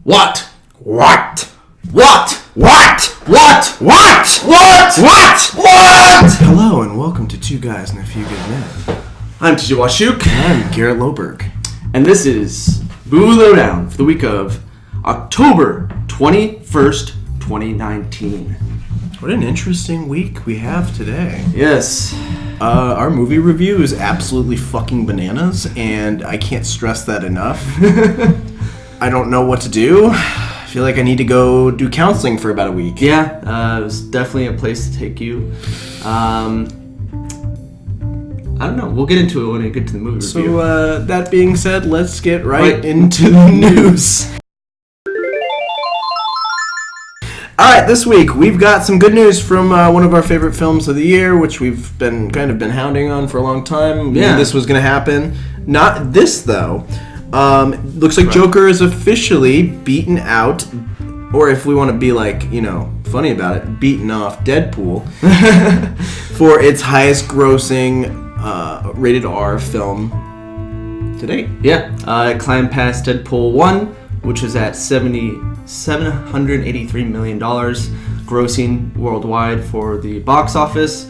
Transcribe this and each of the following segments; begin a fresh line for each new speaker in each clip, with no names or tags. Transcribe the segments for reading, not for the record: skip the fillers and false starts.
What?
What?
What?
What?
What?
What?
What?
What?
What?
Hello and welcome to Two Guys and a Few Good Men.
I'm TJ Washuk.
I'm Garrett Loberg.
And this is Lowdown for the week of October 21st, 2019.
What an interesting week we have today.
Yes.
Our movie review is absolutely fucking bananas, and I can't stress that enough. I don't know what to do. I feel like I need to go do counseling for about a week.
Yeah, it was definitely a place to take you. I don't know. We'll get into it when we get to the movie review.
So, that being said, let's get right into the news. Alright, this week we've got some good news from one of our favorite films of the year, which we've been hounding on for a long time. We knew this was going to happen. Not this, though. Looks like Joker is officially beaten out, or if we want to be like, funny about it, beaten off Deadpool for its highest grossing rated R film to date.
Yeah, it climbed past Deadpool 1, which was at $783 million grossing worldwide for the box office.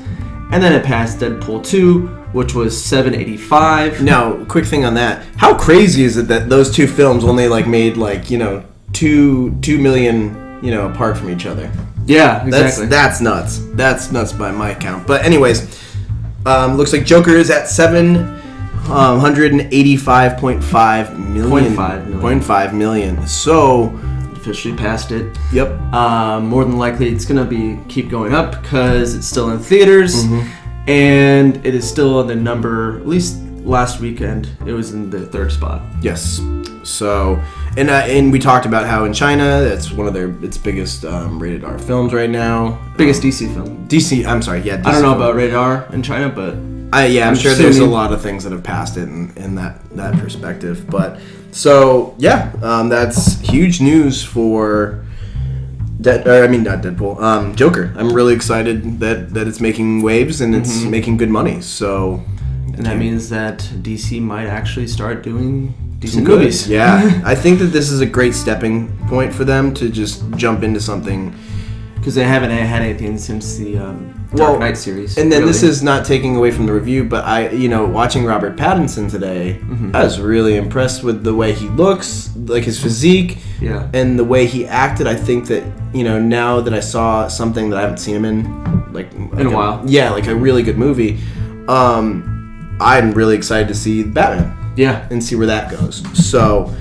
And then it passed Deadpool 2, which was $785.
Now, quick thing on that. How crazy is it that those two films only made 2 million, apart from each other?
Yeah, exactly.
That's nuts. That's nuts by my count. But anyways, looks like Joker is at $785.5 million. 0.5 million. So
officially passed it.
Yep.
More than likely it's going to keep going up because it's still in theaters. Mm-hmm. And it is still in the number, at least last weekend, it was in the third spot.
Yes. So, and we talked about how in China, that's one of its biggest rated R films right now.
Biggest DC film.
I'm sorry, yeah. DC
I don't know about rated R in China, but...
I'm sure there's a lot of things that have passed it in that perspective. But, so, yeah, that's huge news for... not Deadpool. Joker. I'm really excited that it's making waves and it's making good money. So,
and that means that DC might actually start doing decent movies.
Yeah, I think that this is a great stepping point for them to just jump into something,
because they haven't had anything since the Dark Knight series.
And then this is not taking away from the review, but watching Robert Pattinson today, I was really impressed with the way he looks, like his physique, and the way he acted. I think that now that I saw something that I haven't seen him in in
a while,
like a really good movie, I'm really excited to see Batman, and see where that goes. So,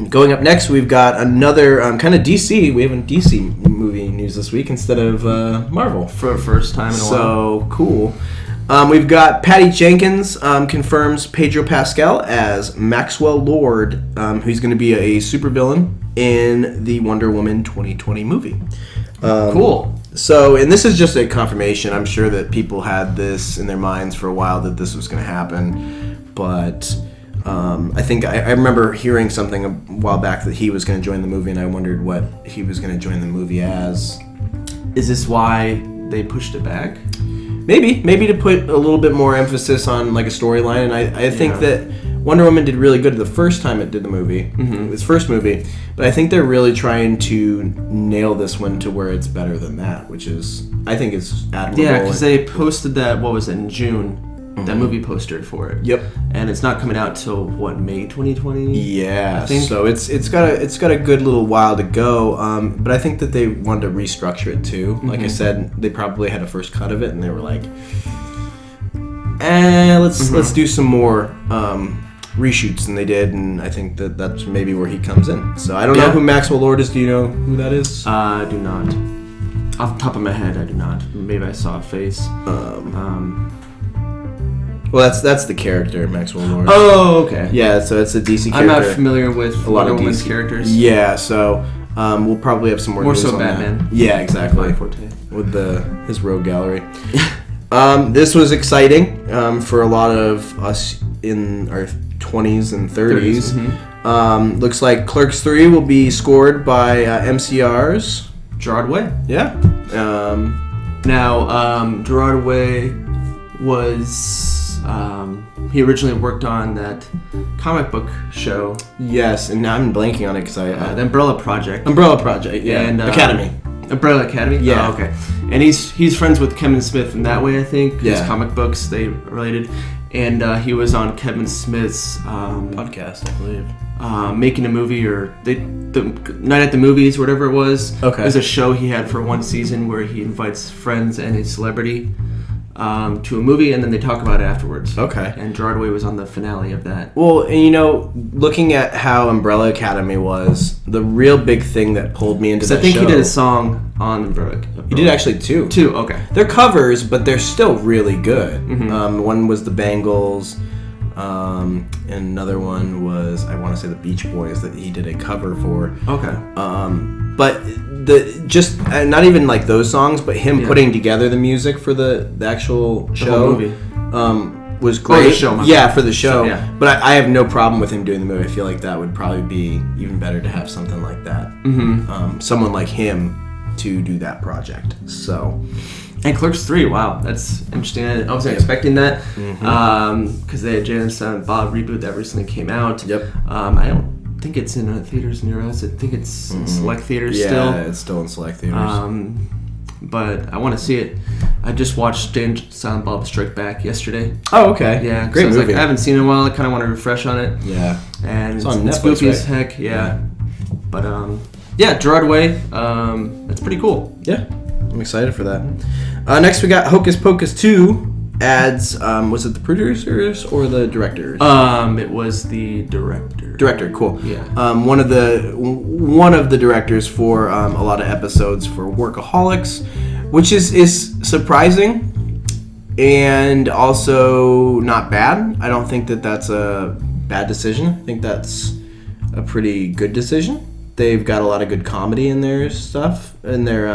going up next, we've got another kind of DC. We have a DC movie news this week instead of Marvel.
For the first time in a while.
So, cool. We've got Patty Jenkins confirms Pedro Pascal as Maxwell Lord, who's going to be a supervillain in the Wonder Woman 2020 movie.
Cool.
So, and this is just a confirmation. I'm sure that people had this in their minds for a while that this was going to happen, but... I think I remember hearing something a while back that he was going to join the movie, and I wondered what he was going to join the movie as.
Is this why they pushed it back?
Maybe to put a little bit more emphasis on a storyline, and I think that Wonder Woman did really good the first time it did the movie, its first movie, but I think they're really trying to nail this one to where it's better than that, which is, I think it's admirable.
Yeah, because they posted that, in June? That movie poster for it.
Yep.
And it's not coming out till May 2020?
Yeah.
I think.
So it's got a good little while to go. But I think that they wanted to restructure it too. Like I said, they probably had a first cut of it and they were like, let's do some more reshoots than they did, and I think that's maybe where he comes in. So I don't know who Maxwell Lord is. Do you know who that is?
I do not. Off the top of my head, I do not. Maybe I saw a face.
Well, that's the character, Maxwell Lord.
Oh, okay.
Yeah, so it's a DC character.
I'm not familiar with
a lot of
Woman's characters.
Yeah, so we'll probably have some more news
so
on
Batman.
That. Yeah, exactly. With his rogue gallery. This was exciting for a lot of us in our 20s and 30s. Looks like Clerks 3 will be scored by MCR's
Gerard Way.
Yeah.
Now, Gerard Way was he originally worked on that comic book show.
Yes, and now I'm blanking on it because
the Umbrella Project.
Yeah.
And
Academy.
Umbrella Academy?
Yeah.
Oh, okay. And he's friends with Kevin Smith in that way, I think.
Yeah.
His comic books, they related. And he was on Kevin Smith's
podcast, I believe.
Making a movie, or the Night at the Movies, whatever it was.
Okay.
It was a show he had for one season where he invites friends and a celebrity to a movie, and then they talk about it afterwards.
Okay.
And Gerard Way was on the finale of that.
Well, and looking at how Umbrella Academy was, the real big thing that pulled me into that show...
I think he did a song on Umbrella.
He did actually two.
Two, okay.
They're covers, but they're still really good.
Mm-hmm.
One was the Bangles, and another one was, I want to say, the Beach Boys that he did a cover for.
Okay.
But not even like those songs, but him putting together the music for the actual show was great.
Oh, the show,
for the show.
So, yeah.
But I have no problem with him doing the movie. I feel like that would probably be even better to have something like that.
Mm-hmm.
Someone like him to do that project. So.
And Clerks 3, wow, that's interesting. I wasn't expecting that because they had Jay and Silent Bob reboot that recently came out.
Yep.
I don't think it's in theaters near us. I think it's in select theaters still.
Yeah, it's still in select theaters.
But I want to see it. I just watched Jay and Silent Bob Strike Back yesterday.
Oh, okay.
Yeah,
great movie.
Like, I haven't seen it in a while. I kind of want to refresh on it.
Yeah.
And
it's on Netflix,
spooky
right?
as heck. Yeah. But Gerard Way. That's pretty cool.
Yeah, I'm excited for that. Next we got Hocus Pocus 2 adds, was it the producers or the directors?
It was the director.
Director, cool.
Yeah.
One of the directors for a lot of episodes for Workaholics, which is surprising and also not bad. I don't think that that's a bad decision. I think that's a pretty good decision. They've got a lot of good comedy in their stuff, in their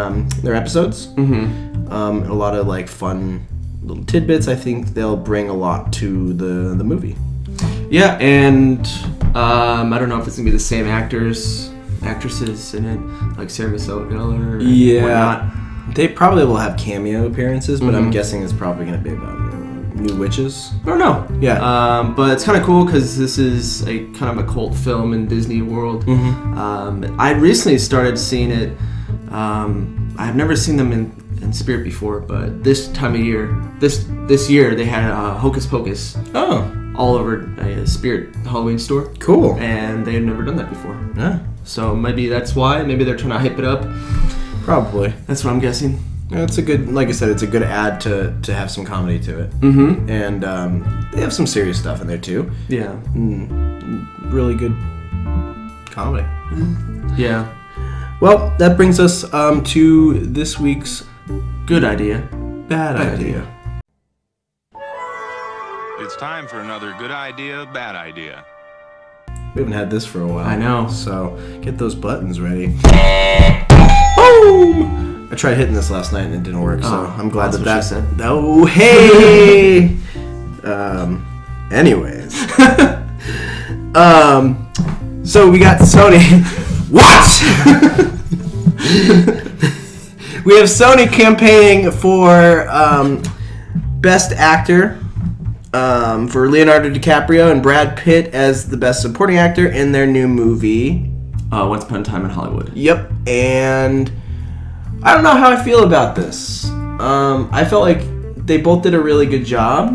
episodes.
Mm-hmm.
A lot of like fun little tidbits. I think they'll bring a lot to the movie.
Yeah, and I don't know if it's gonna be the same actors, actresses in it, like Sarah Michelle Gellar.
Yeah,
whatnot.
They probably will have cameo appearances, but I'm guessing it's probably gonna be about new witches.
I don't know.
Yeah.
But it's kind of cool because this is a kind of a cult film in Disney World.
Mm-hmm.
I recently started seeing it. I've never seen them in Spirit before, but this time of year, this year they had Hocus Pocus.
Oh.
All over a Spirit Halloween store.
Cool.
And they had never done that before.
Yeah.
So maybe that's why. Maybe they're trying to hype it up.
Probably.
That's what I'm guessing.
Yeah, it's a good, like I said, it's a good add to have some comedy to it.
Mm-hmm.
And they have some serious stuff in there too.
Yeah.
Really good comedy.
Yeah.
Well, that brings us to this week's
good idea.
Bad idea.
It's time for another good idea, bad idea.
We haven't had this for a while.
I know.
So get those buttons ready. Boom! I tried hitting this last night and it didn't work, so I'm glad that
she said.
Oh, hey! Anyways. So we got Sony. What? We have Sony campaigning for Best Actor for Leonardo DiCaprio and Brad Pitt as the Best Supporting Actor in their new movie.
Once Upon a Time in Hollywood.
Yep, and I don't know how I feel about this. I felt like they both did a really good job.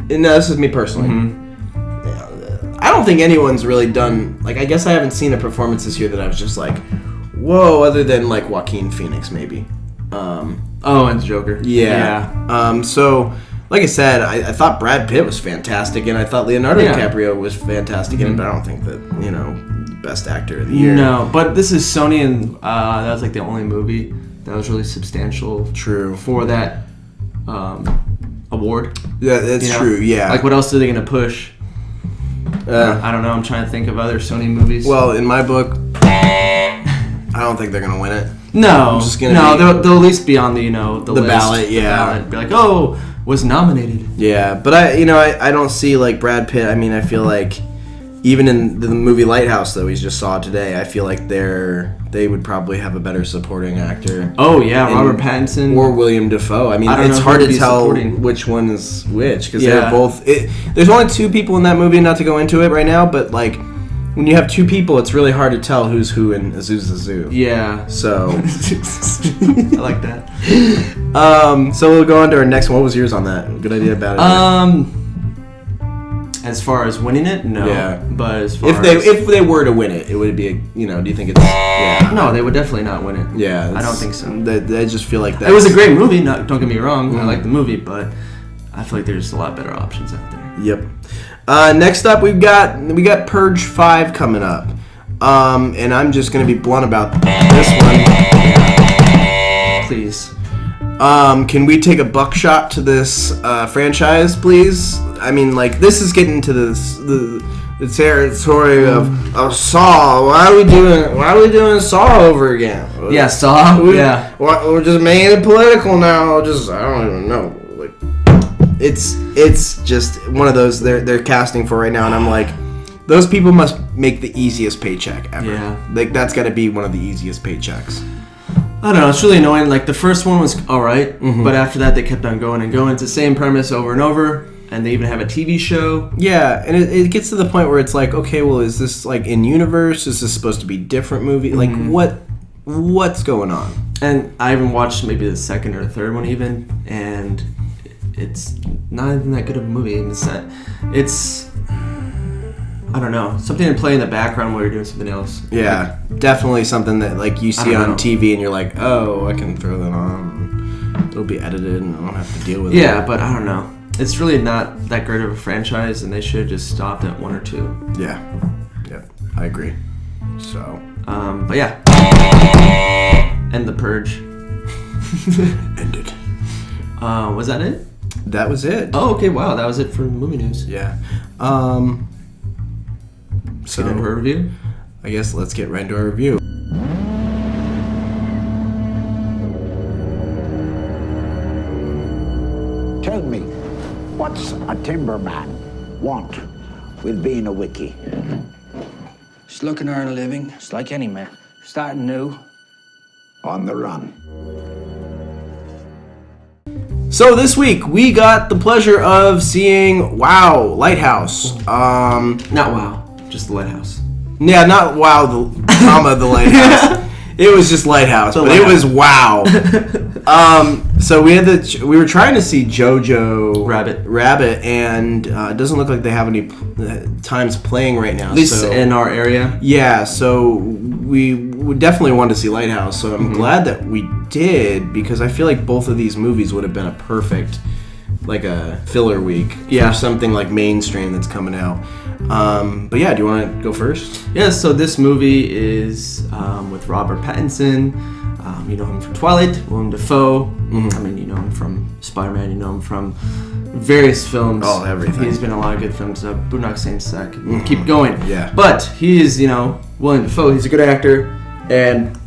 And this is me personally.
Mm-hmm.
I don't think anyone's really done, like, I guess I haven't seen a performance this year that I was just like, whoa, other than like Joaquin Phoenix maybe.
And Joker.
Yeah. So, like I said, I thought Brad Pitt was fantastic, and I thought Leonardo DiCaprio was fantastic in it, but I don't think that, Best Actor of the Year.
No, but this is Sony, and that was like the only movie that was really substantial.
True.
For that award.
Yeah, that's true, yeah.
Like, what else are they going to push? I don't know. I'm trying to think of other Sony movies.
Well, in my book, I don't think they're going to win it.
No.
It's just gonna
they'll at least be on the, the list,
ballot, yeah.
The ballot. Be like, oh, was nominated.
Yeah, but I don't see, like, Brad Pitt. I mean, I feel like even in the movie Lighthouse, though, we just saw today, I feel like they would probably have a better supporting actor.
Oh, yeah, Robert Pattinson.
Or William Dafoe. I mean, it's hard to tell which one is which, because they're both... there's only 2 people in that movie, not to go into it right now, but, like, when you have 2 people, it's really hard to tell who's who in Azusa Zoo.
Yeah.
So...
I like that.
So we'll go on to our next one. What was yours on that? Good idea about it.
As far as winning it, no.
Yeah.
But as far
if they were to win it, it would be do you think it's... Yeah.
No, they would definitely not win it.
Yeah.
I don't think so.
I just feel like that.
It was a great movie, don't get me wrong. I like the movie, but I feel like there's a lot better options out there.
Yep. Next up, we got Purge 5 coming up. And I'm just going to be blunt about this one.
Please.
Can we take a buckshot to this franchise, please? I mean, like, this is getting to the territory of Saw. Why are we doing Saw over again?
Yeah, Saw.
We're just making it political now. I don't even know. Like, it's just one of those they're casting for right now, and I'm like, those people must make the easiest paycheck ever.
Yeah.
Like, that's got to be one of the easiest paychecks.
I don't know, it's really annoying. Like, the first one was alright, but after that they kept on going and going. It's the same premise over and over, and they even have a TV show.
Yeah, and it gets to the point where it's like, okay, well, is this, like, in-universe? Is this supposed to be different movie? Like, what's going on?
And I even watched maybe the second or third one even, and it's not even that good of a movie. It's I don't know, something to play in the background while you're doing something else.
Yeah, like, definitely something that, like, you see on TV and you're like, oh, I can throw that on. It'll be edited and I don't have to deal with it.
Yeah, but I don't know. It's really not that great of a franchise, and they should have just stopped at 1 or 2.
Yeah, I agree. So,
but yeah, and The Purge
ended.
Was that it?
That was it.
Oh, okay. Wow, that was it for movie news.
Yeah. So,
get into our review?
I guess let's get right into our review.
Tell me, what's a timberman want with being a wiki?
Just looking to earn a living, just like any man. Starting new.
On the run.
So this week we got the pleasure of seeing Lighthouse.
Not Wow, just The Lighthouse.
Yeah, not Wow, the Lighthouse. It was just Lighthouse, but it was Wow. So we were trying to see Jojo Rabbit, and it doesn't look like they have any times playing right now.
At least in our area.
Yeah, so we would definitely want to see Lighthouse. So I'm glad that we did, because I feel like both of these movies would have been a perfect, like, a filler week for something like mainstream that's coming out. But yeah, do you want to go first?
Yeah, so this movie is with Robert Pattinson. You know him from Twilight, Willem Dafoe. I mean, you know him from Spider-Man. You know him from various films.
Oh, everything.
He's been in a lot of good films. Boondock Saints. Keep going.
Yeah.
But he is, Willem Dafoe. He's a good actor, and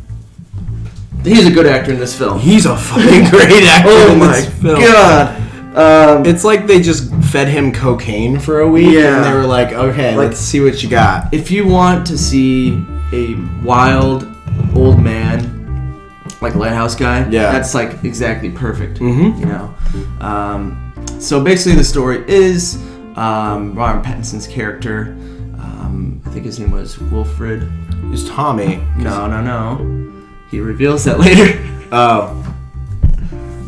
he's a good actor in this film.
He's a fucking great actor in this film.
God.
It's like they just fed him cocaine for a week, and they were like, okay, let's see what you got.
If you want to see a wild old man, like Lighthouse guy, that's like exactly perfect. So basically the story is Robert Pattinson's character, I think his name was Wilfred.
It's Tommy.
No. He reveals that later.
Oh.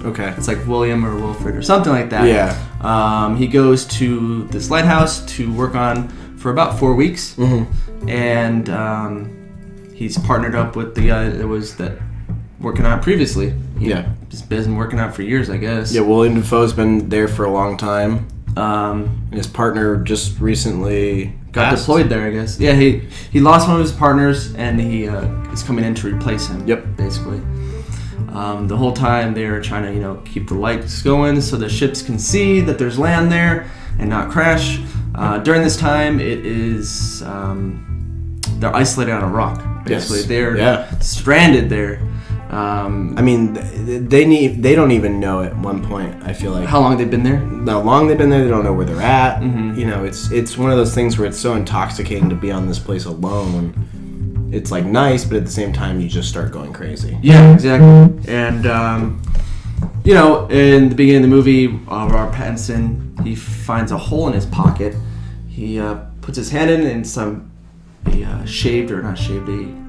Okay.
It's like William or Wilfred or something like that.
Yeah.
He goes to this lighthouse to work on for about 4 weeks, and he's partnered up with the guy that was working on it previously. He's been working on it for years, I guess.
Yeah, William Dafoe's been there for a long time. And his partner just recently
got deployed there, I guess. Yeah, he lost one of his partners, and he is coming in to replace him.
Yep.
Basically. The whole time they're trying to, keep the lights going so the ships can see that there's land there and not crash. During this time, it is they're isolated on a rock. Basically, they're stranded there.
I mean, they don't even know at one point. I feel like
how long they've been there.
How long they've been there, they don't know where they're at.
Mm-hmm.
You know, it's one of those things where it's so intoxicating to be on this place alone. It's like nice, but at the same time, you just start going crazy.
Yeah, exactly. And you know, in the beginning of the movie, Robert Pattinson, he finds a hole in his pocket. He puts his hand in, and a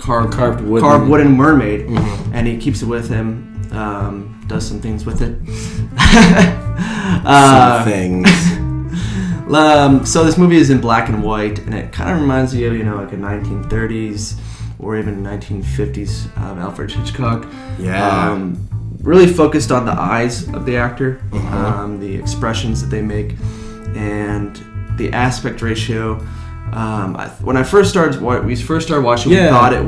carved wooden mermaid, mm-hmm. and he keeps it with him. Does some things with it.
Some things.
So this movie is in black and white, and it kind of reminds you of, you know, like a 1930s or even 1950s Alfred Hitchcock.
Yeah.
Really focused on the eyes of the actor,
mm-hmm.
the expressions that they make, and the aspect ratio. When we first started watching, we thought it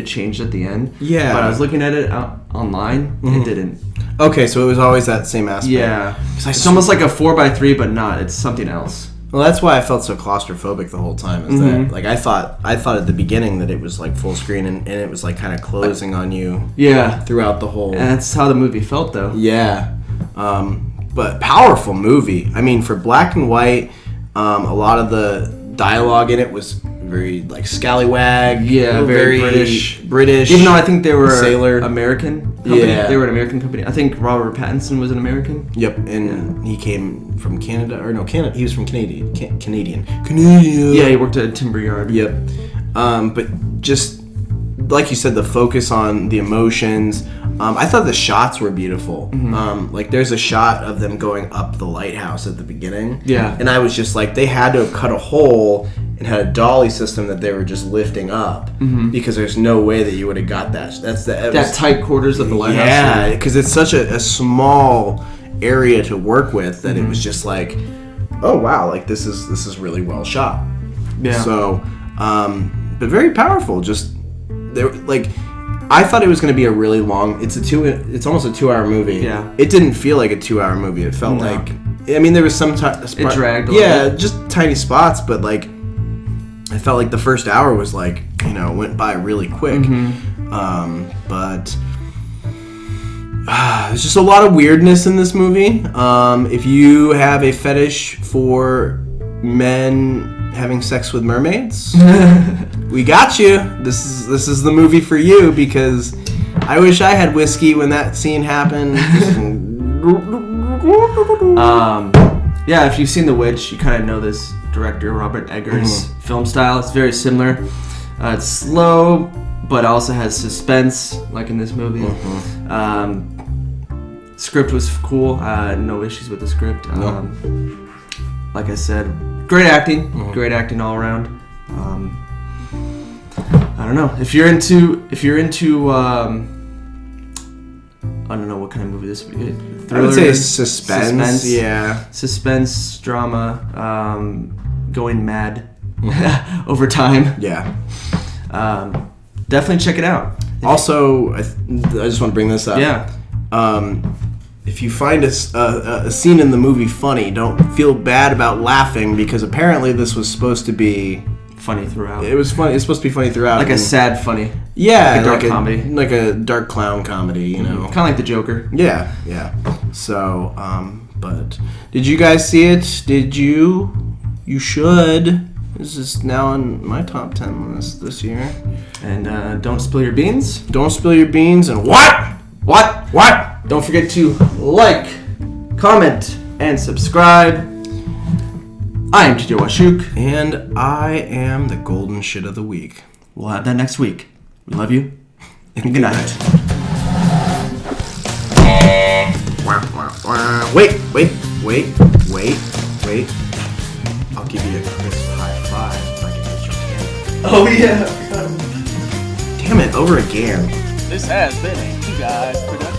changed at the end.
Yeah.
But I was looking at it online,
mm-hmm.
it didn't.
Okay, so it was always that same aspect.
Yeah. It's almost like a 4x3, but not. It's something else.
Well, that's why I felt so claustrophobic the whole time. Is
mm-hmm.
that like I thought at the beginning that it was like full screen and it was like kind of closing on you.
Yeah.
Throughout the whole.
And that's how the movie felt, though.
Yeah. But powerful movie. I mean, for black and white, a lot of the dialogue in it was very like scallywag.
Yeah, very British. Even though I think they were
sailor
American company.
Yeah.
They were an American company. I think Robert Pattinson was an American.
Yep, and he came from Canada, or no, Canada. He was from Canadian.
Yeah, he worked at a timber yard.
Yep. But just like you said, the focus on the emotions. I thought the shots were beautiful.
Mm-hmm.
Like there's a shot of them going up the lighthouse at the beginning.
Yeah.
And I was just like, they had to have cut a hole and had a dolly system that they were just lifting up,
mm-hmm.
because there's no way that you would have got that. That
tight quarters of the lighthouse.
Yeah, because it's such a small area to work with that
mm-hmm.
it was just like, oh wow, like this is really well shot.
Yeah.
So, but very powerful. Just there, like. I thought it was going to be a really long. It's almost a 2-hour movie.
Yeah.
It didn't feel like a 2-hour movie. It felt like. I mean, there was some.
It dragged. A little bit.
Just tiny spots, but like, I felt like the first hour was like, you know, went by really quick.
Mm-hmm.
But there's just a lot of weirdness in this movie. If you have a fetish for men having sex with mermaids, we got you. This is the movie for you, because I wish I had whiskey when that scene happened.
Yeah, if you've seen The Witch, you kind of know this director, Robert Eggers'
mm-hmm.
film style. It's very similar. It's slow, but also has suspense, like in this movie.
Mm-hmm.
Script was cool. No issues with the script.
No.
Like I said, great acting.
Mm-hmm.
Great acting all around. I don't know. If you're into I don't know what kind of movie this would be. Thriller,
I would say suspense. Yeah.
Suspense, drama, going mad over time.
Yeah.
Definitely check it out.
Also, I just want to bring this up.
Yeah.
If you find a scene in the movie funny, don't feel bad about laughing, because apparently this was supposed to be
funny throughout.
It was funny. It's supposed to be funny throughout.
Like a sad funny.
Yeah,
like a dark comedy.
Like a dark clown comedy, you know.
Kind of like the Joker.
Yeah. So, but did you guys see it? Did you? You should. This is now on my top 10 list this year.
And don't spill your beans.
Don't spill your beans. And what?
Don't forget to like, comment, and subscribe. I am TJ Washuk.
And I am the golden shit of the week.
We'll have that next week. We love you. And good night.
Wait. I'll give you a crisp high five if I can get your camera.
Oh, yeah.
Damn it, over again.
This has been a Two Guys production.